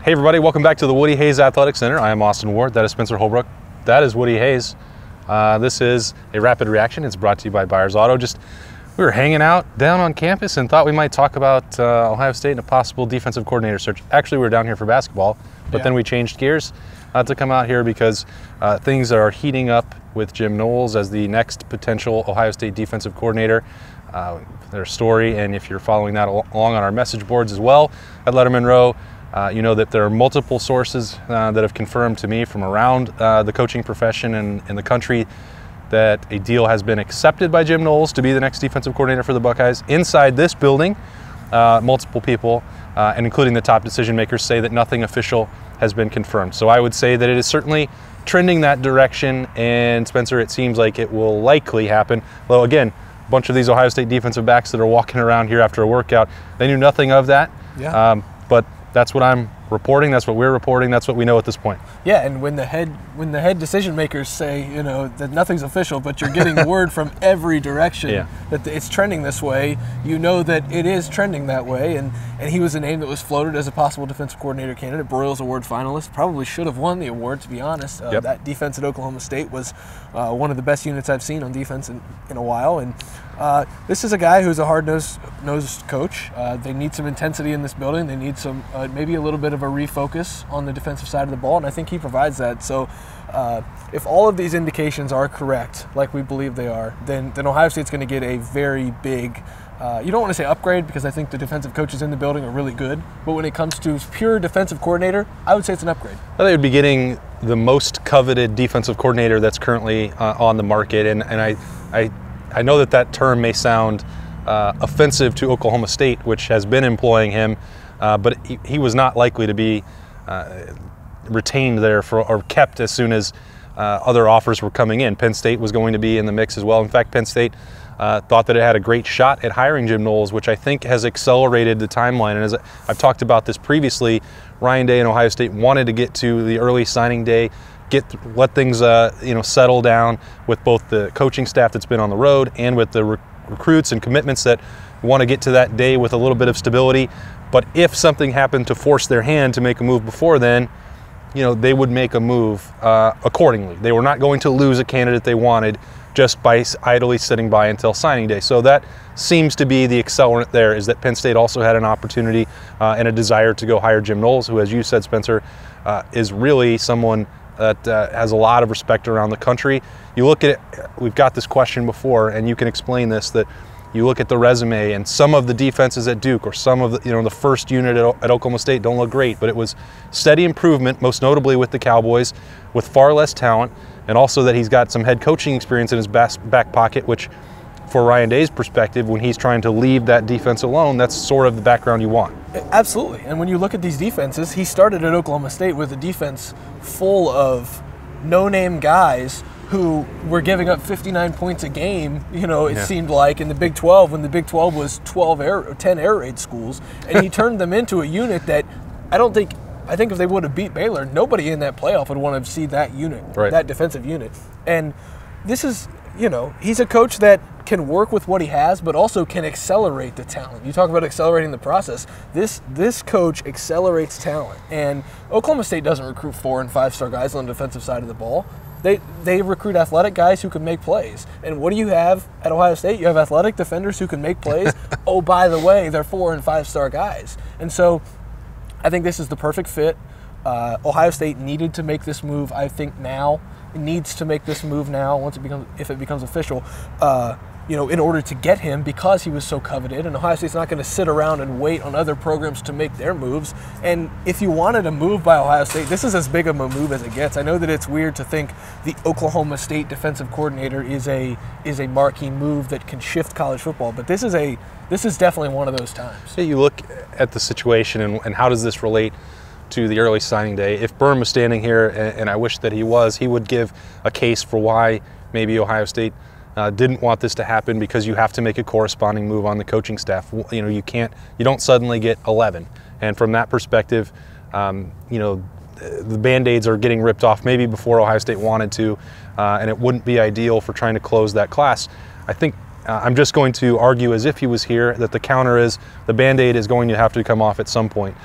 Hey everybody, welcome back to the Woody Hayes Athletic Center. I am Austin Ward, that is Spencer Holbrook, that is Woody Hayes. This is a rapid reaction. It's brought to you by Byers Auto. We were hanging out down on campus and thought we might talk about Ohio State and a possible defensive coordinator search. Actually, we were down here for basketball, but then we changed gears to come out here because things are heating up with Jim Knowles as the next potential Ohio State defensive coordinator. Their story, and if you're following that along on our message boards as well at Lettermen Row, you know that there are multiple sources that have confirmed to me from around the coaching profession and in the country that a deal has been accepted by Jim Knowles to be the next defensive coordinator for the Buckeyes. Inside this building, multiple people, and including the top decision makers, say that nothing official has been confirmed. So I would say that it is certainly trending that direction, and Spencer, it seems like it will likely happen. Though again, a bunch of these Ohio State defensive backs that are walking around here after a workout, they knew nothing of that. Yeah. But that's what I'm reporting. That's what we're reporting. That's what we know at this point. Yeah, and when the head decision makers say, you know, that nothing's official, but you're getting word from every direction that it's trending this way, you know that it is trending that way. And he was a name that was floated as a possible defensive coordinator candidate. Broyles Award finalist. Probably should have won the award, to be honest. That defense at Oklahoma State was one of the best units I've seen on defense in a while. And this is a guy who's a hard-nosed coach. They need some intensity in this building. They need some maybe a little bit of a refocus on the defensive side of the ball, and I think he provides that. So if all of these indications are correct, like we believe they are, then Ohio State's going to get a very big, you don't want to say upgrade, because I think the defensive coaches in the building are really good, but when it comes to pure defensive coordinator, I would say it's an upgrade. Well, they would be getting the most coveted defensive coordinator that's currently on the market, and I know that term may sound offensive to Oklahoma State, which has been employing him, but he was not likely to be retained there or kept as soon as other offers were coming in. Penn State was going to be in the mix as well. In fact, Penn State thought that it had a great shot at hiring Jim Knowles, which I think has accelerated the timeline. And as I've talked about this previously, Ryan Day and Ohio State wanted to get to the early signing day, let things settle down with both the coaching staff that's been on the road and with the recruits and commitments that want to get to that day with a little bit of stability. But if something happened to force their hand to make a move before then, they would make a move accordingly. They were not going to lose a candidate they wanted just by idly sitting by until signing day. So that seems to be the accelerant there, is that Penn State also had an opportunity and a desire to go hire Jim Knowles, who, as you said, Spencer, is really someone that has a lot of respect around the country. You look at it, we've got this question before, and you can explain this, that you look at the resume and some of the defenses at Duke or some of the first unit at Oklahoma State don't look great, but it was steady improvement, most notably with the Cowboys, with far less talent, and also that he's got some head coaching experience in his back pocket, which for Ryan Day's perspective, when he's trying to leave that defense alone, that's sort of the background you want. Absolutely. And when you look at these defenses, he started at Oklahoma State with a defense full of no-name guys who were giving up 59 points a game, it seemed like, in the Big 12, when the Big 12 was 10 air raid schools. And he turned them into a unit that I think if they would have beat Baylor, nobody in that playoff would want to see that unit, that defensive unit. And this is, he's a coach that can work with what he has, but also can accelerate the talent. You talk about accelerating the process. This coach accelerates talent. And Oklahoma State doesn't recruit 4- and 5-star guys on the defensive side of the ball. They recruit athletic guys who can make plays. And what do you have at Ohio State? You have athletic defenders who can make plays. Oh, by the way, they're 4- and 5-star guys. And so I think this is the perfect fit. Ohio State needed to make this move, I think, now. It needs to make this move now if it becomes official, in order to get him, because he was so coveted. And Ohio State's not going to sit around and wait on other programs to make their moves. And if you wanted a move by Ohio State, this is as big of a move as it gets. I know that it's weird to think the Oklahoma State defensive coordinator is a marquee move that can shift college football, but this is definitely one of those times. You look at the situation and how does this relate to the early signing day. If Berm was standing here, and I wish that he was, he would give a case for why maybe Ohio State didn't want this to happen, because you have to make a corresponding move on the coaching staff. You don't suddenly get 11. And from that perspective, the Band-Aids are getting ripped off maybe before Ohio State wanted to, and it wouldn't be ideal for trying to close that class. I think I'm just going to argue, as if he was here, that the counter is the Band-Aid is going to have to come off at some point.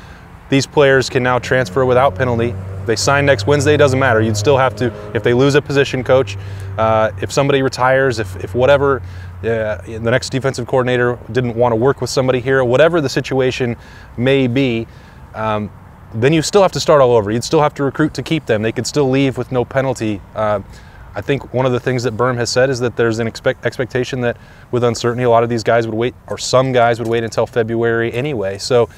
these players can now transfer without penalty. They sign next Wednesday, it doesn't matter. You'd still have to, if they lose a position coach, if somebody retires, if whatever, the next defensive coordinator didn't want to work with somebody here, whatever the situation may be, then you still have to start all over. You'd still have to recruit to keep them. They could still leave with no penalty. I think one of the things that Berm has said is that there's an expectation that with uncertainty, a lot of these guys would wait, or some guys would wait until February anyway. So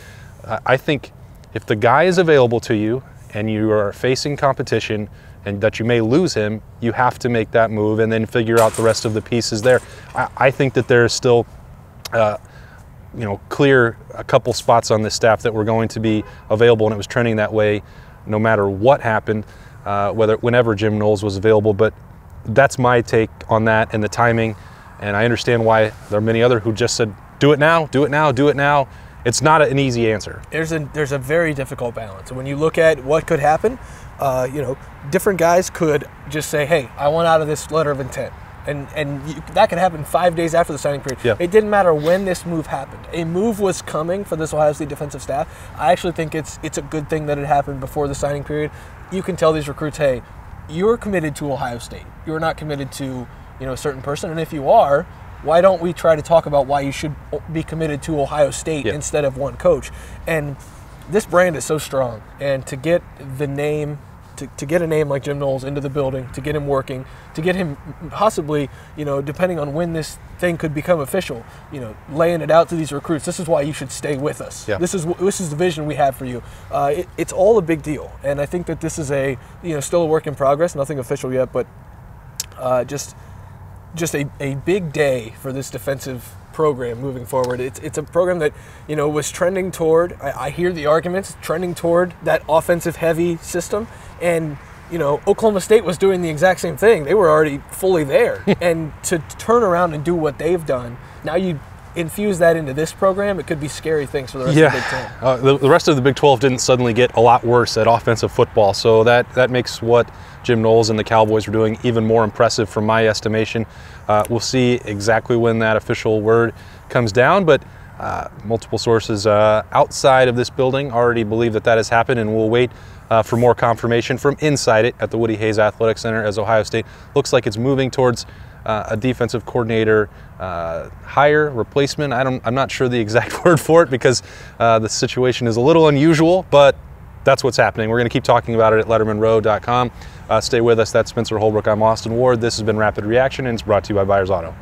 I think if the guy is available to you and you are facing competition and that you may lose him, you have to make that move and then figure out the rest of the pieces there. I think that there's still clear a couple spots on this staff that were going to be available, and it was trending that way no matter what happened, whenever Jim Knowles was available. But that's my take on that and the timing, and I understand why there are many other who just said, do it now, do it now, do it now. It's not an easy answer. There's a very difficult balance. And when you look at what could happen, different guys could just say, hey, I want out of this letter of intent. That could happen 5 days after the signing period. Yeah. It didn't matter when this move happened. A move was coming for this Ohio State defensive staff. I actually think it's a good thing that it happened before the signing period. You can tell these recruits, hey, you're committed to Ohio State. You're not committed to a certain person. And if you are, why don't we try to talk about why you should be committed to Ohio State instead of one coach? And this brand is so strong. And to get the name, to get a name like Jim Knowles into the building, to get him working, to get him possibly, depending on when this thing could become official, laying it out to these recruits, this is why you should stay with us. Yeah. This is the vision we have for you. It's all a big deal. And I think that this is still a work in progress, nothing official yet, but just a big day for this defensive program moving forward. It's a program that was trending toward, I hear the arguments, trending toward that offensive heavy system, and Oklahoma State was doing the exact same thing. They were already fully there. And to turn around and do what they've done, now you infuse that into this program, it could be scary things for the rest of the Big Ten. The rest of the Big 12 didn't suddenly get a lot worse at offensive football, so that makes what Jim Knowles and the Cowboys were doing even more impressive from my estimation. We'll see exactly when that official word comes down, but multiple sources outside of this building already believe that has happened, and we'll wait for more confirmation from inside it at the Woody Hayes Athletic Center as Ohio State looks like it's moving towards a defensive coordinator hire, replacement. I'm not sure the exact word for it because the situation is a little unusual, but that's what's happening. We're going to keep talking about it at lettermenrow.com. Stay with us. That's Spencer Holbrook. I'm Austin Ward. This has been Rapid Reaction, and it's brought to you by Byers Auto.